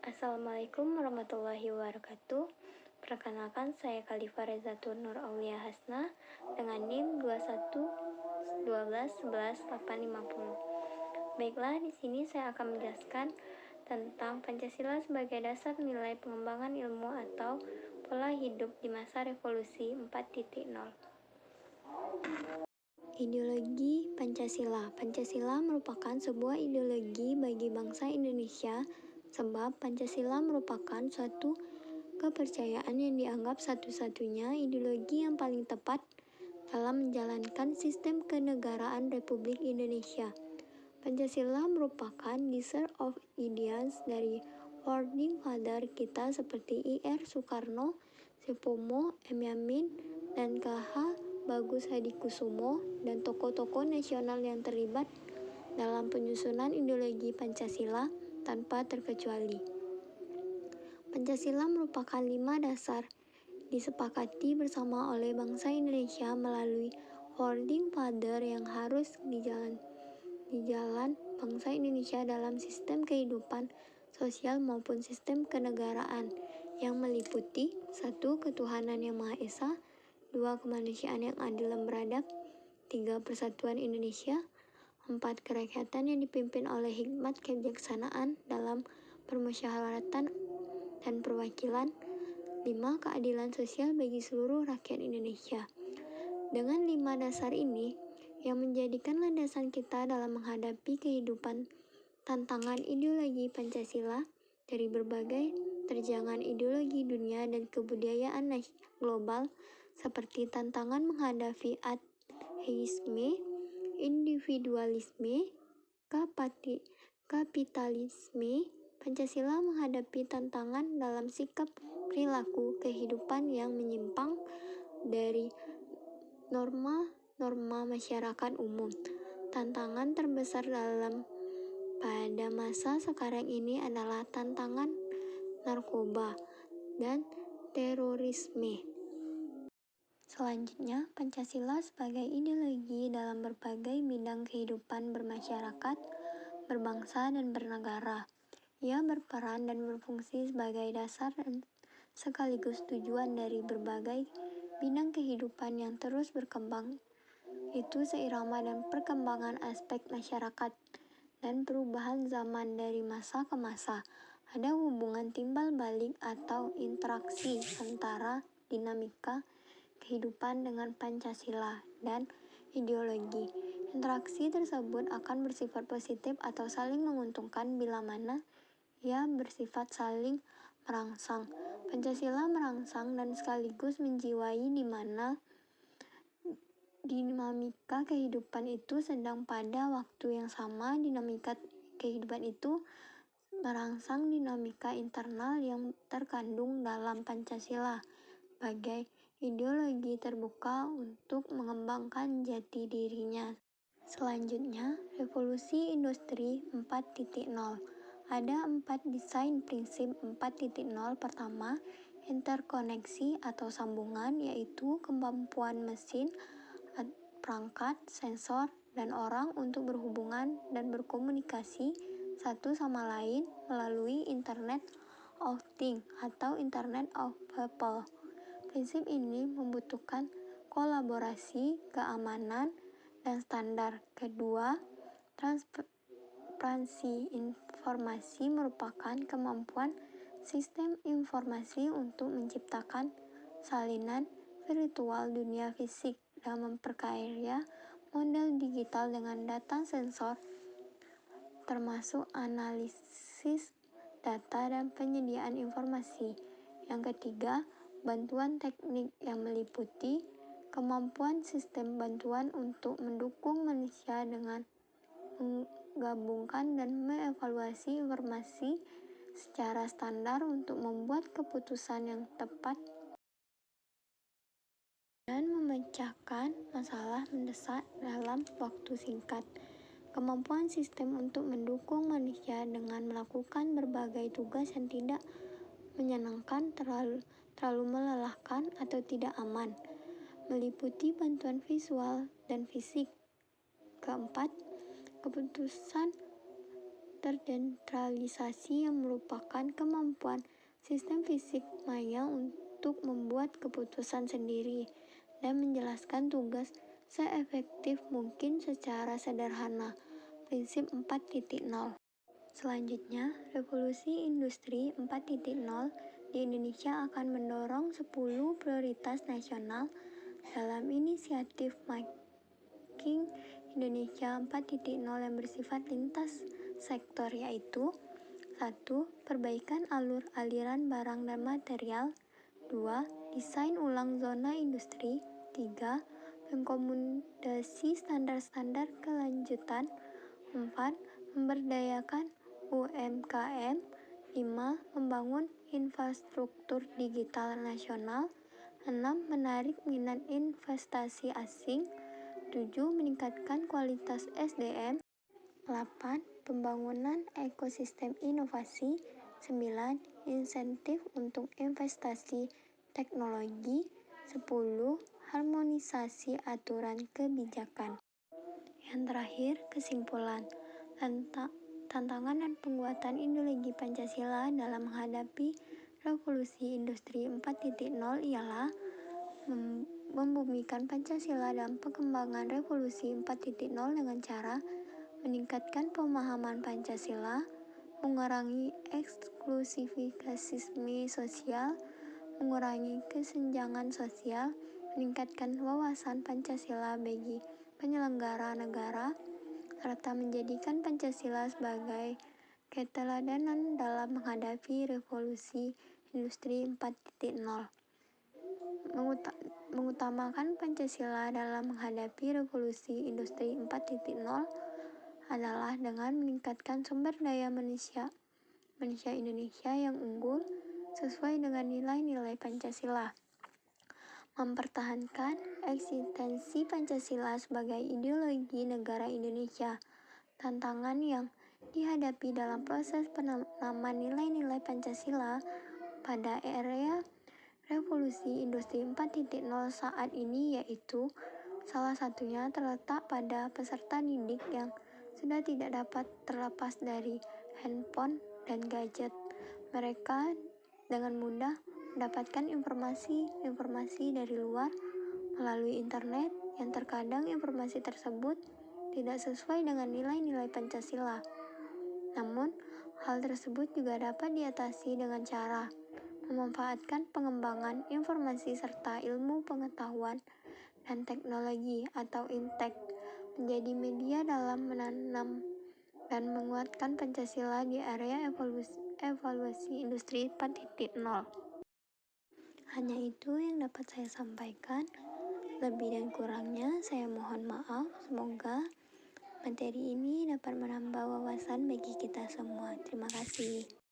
Assalamualaikum warahmatullahi wabarakatuh. Perkenalkan, saya Khalifah Rezatul Nur Aulia Hasna dengan NIM 21 Baiklah, di sini saya akan menjelaskan tentang Pancasila sebagai dasar nilai pengembangan ilmu atau pola hidup di masa revolusi 4.0. Ideologi Pancasila. Pancasila merupakan sebuah ideologi bagi bangsa Indonesia sebab Pancasila merupakan suatu kepercayaan yang dianggap satu-satunya ideologi yang paling tepat dalam menjalankan sistem kenegaraan Republik Indonesia. Pancasila merupakan desire of ideas dari founding father kita seperti I.R. Soekarno, Supomo, M. Yamin, dan K.H. Bagus Hadikusumo, dan tokoh-tokoh nasional yang terlibat dalam penyusunan ideologi Pancasila tanpa terkecuali. Pancasila merupakan 5 dasar disepakati bersama oleh bangsa Indonesia melalui founding father yang harus dijalan bangsa Indonesia dalam sistem kehidupan sosial maupun sistem kenegaraan yang meliputi 1. Ketuhanan yang Maha Esa, 2. Kemanusiaan yang adil dan beradab, 3. Persatuan Indonesia, 4. Kerakyatan yang dipimpin oleh hikmat kebijaksanaan dalam permusyawaratan dan perwakilan, 5. Keadilan sosial bagi seluruh rakyat Indonesia. Dengan 5 dasar ini, yang menjadikan landasan kita dalam menghadapi kehidupan tantangan ideologi Pancasila dari berbagai terjangan ideologi dunia dan kebudayaan global seperti tantangan menghadapi ateisme, individualisme, kapitalisme. Pancasila menghadapi tantangan dalam sikap perilaku kehidupan yang menyimpang dari norma masyarakat umum. Tantangan terbesar pada masa sekarang ini adalah tantangan narkoba dan terorisme. Selanjutnya, Pancasila sebagai ideologi dalam berbagai bidang kehidupan bermasyarakat, berbangsa, dan bernegara. Ia berperan dan berfungsi sebagai dasar dan sekaligus tujuan dari berbagai bidang kehidupan yang terus berkembang. Itu seirama dan perkembangan aspek masyarakat dan perubahan zaman dari masa ke masa. Ada hubungan timbal balik atau interaksi antara dinamika kehidupan dengan Pancasila dan ideologi. Interaksi tersebut akan bersifat positif atau saling menguntungkan bila mana ia bersifat saling merangsang. Pancasila merangsang dan sekaligus menjiwai di mana dinamika kehidupan itu sedang pada waktu yang sama dinamika kehidupan itu merangsang dinamika internal yang terkandung dalam Pancasila sebagai ideologi terbuka untuk mengembangkan jati dirinya. Selanjutnya, revolusi industri 4.0. Ada 4 desain prinsip 4.0. Pertama, interkoneksi atau sambungan, yaitu kemampuan mesin, perangkat, sensor, dan orang untuk berhubungan dan berkomunikasi satu sama lain melalui Internet of Things atau Internet of People. Prinsip ini membutuhkan kolaborasi, keamanan, dan standar. Kedua, transparansi informasi merupakan kemampuan sistem informasi untuk menciptakan salinan virtual dunia fisik dan memperkaya model digital dengan data sensor, termasuk analisis data dan penyediaan informasi. Yang ketiga, bantuan teknik yang meliputi kemampuan sistem bantuan untuk mendukung manusia dengan menggabungkan dan mengevaluasi informasi secara standar untuk membuat keputusan yang tepat dan memecahkan masalah mendesak dalam waktu singkat. Kemampuan sistem untuk mendukung manusia dengan melakukan berbagai tugas yang tidak menyenangkan, terlalu melelahkan, atau tidak aman, meliputi bantuan visual dan fisik. Keempat, keputusan terdesentralisasi yang merupakan kemampuan sistem fisik maya untuk membuat keputusan sendiri dan menjelaskan tugas seefektif mungkin secara sederhana. Prinsip 4.0. Selanjutnya, revolusi industri 4.0 di Indonesia akan mendorong 10 prioritas nasional dalam inisiatif Making Indonesia 4.0 yang bersifat lintas sektor, yaitu 1. Perbaikan aliran barang dan material. 2. Desain ulang zona industri. 3. Mengakomodasi standar-standar kelanjutan. 4. Memberdayakan UMKM. 5. Membangun infrastruktur digital nasional. 6. Menarik minat investasi asing. 7. Meningkatkan kualitas SDM. 8. Pembangunan ekosistem inovasi. 9. Insentif untuk investasi teknologi. 10. Harmonisasi aturan kebijakan. Yang terakhir, kesimpulan. Tantangan dan penguatan ideologi Pancasila dalam menghadapi revolusi industri 4.0 ialah membumikan Pancasila dalam pengembangan revolusi 4.0 dengan cara meningkatkan pemahaman Pancasila, mengurangi eksklusivisme sosial, mengurangi kesenjangan sosial, meningkatkan wawasan Pancasila bagi penyelenggara negara, serta menjadikan Pancasila sebagai keteladanan dalam menghadapi revolusi industri 4.0. Mengutamakan Pancasila dalam menghadapi revolusi industri 4.0 adalah dengan meningkatkan sumber daya manusia Indonesia yang unggul sesuai dengan nilai-nilai Pancasila, mempertahankan eksistensi Pancasila sebagai ideologi negara Indonesia. Tantangan yang dihadapi dalam proses penanaman nilai-nilai Pancasila pada era revolusi industri 4.0 saat ini yaitu salah satunya terletak pada peserta didik yang sudah tidak dapat terlepas dari handphone dan gadget. Mereka dengan mudah mendapatkan informasi dari luar melalui internet yang terkadang informasi tersebut tidak sesuai dengan nilai-nilai Pancasila. Namun, hal tersebut juga dapat diatasi dengan cara memanfaatkan pengembangan informasi serta ilmu pengetahuan dan teknologi atau INTEK menjadi media dalam menanam dan menguatkan Pancasila di area evaluasi industri 4.0. Hanya itu yang dapat saya sampaikan. Lebih dan kurangnya saya mohon maaf. Semoga materi ini dapat menambah wawasan bagi kita semua. Terima kasih.